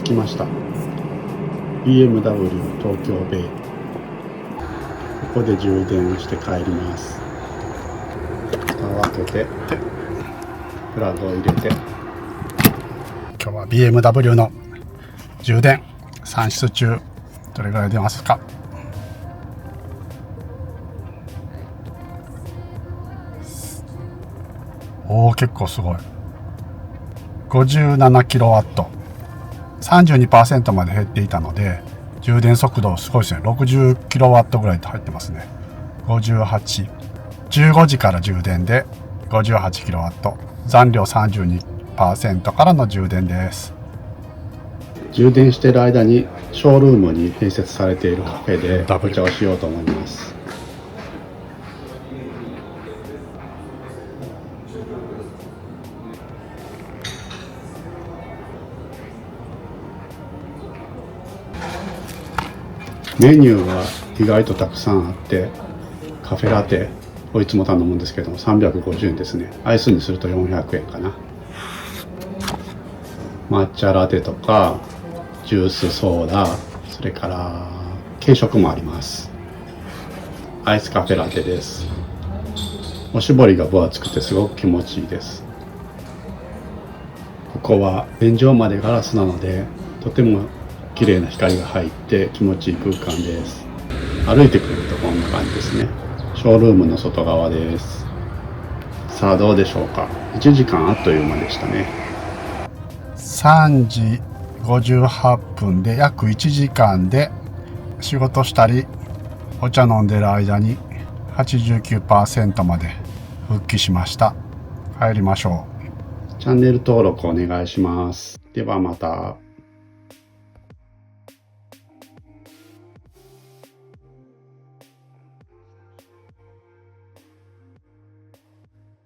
着きました。 BMW 東京ベイ。ここで充電をして帰ります。蓋を開けてプラグを入れて、今日は BMW の充電3室中、どれぐらい出ますか。結構すごい。57kW、 32% まで減っていたので、充電速度すごいですね。60kW ぐらい入ってますね。58、15時から充電で 58kW、 残量 32% からの充電です。充電している間にショールームに併設されているカフェでお茶をしようと思います。メニューが意外とたくさんあって、カフェラテをいつも頼むんですけども350円ですね。アイスにすると400円かな。抹茶ラテとかジュースソーダ、それから軽食もあります。アイスカフェラテです。おしぼりが分厚くてすごく気持ちいいです。ここは天井までガラスなので、とても綺麗な光が入って気持ちいい空間です。歩いてくるとこんな感じですね。ショールームの外側です。さあどうでしょうか。1時間あっという間でしたね。3時58分で約1時間で仕事したりお茶飲んでる間に 89% まで復帰しました。帰りましょう。チャンネル登録お願いします。ではまた。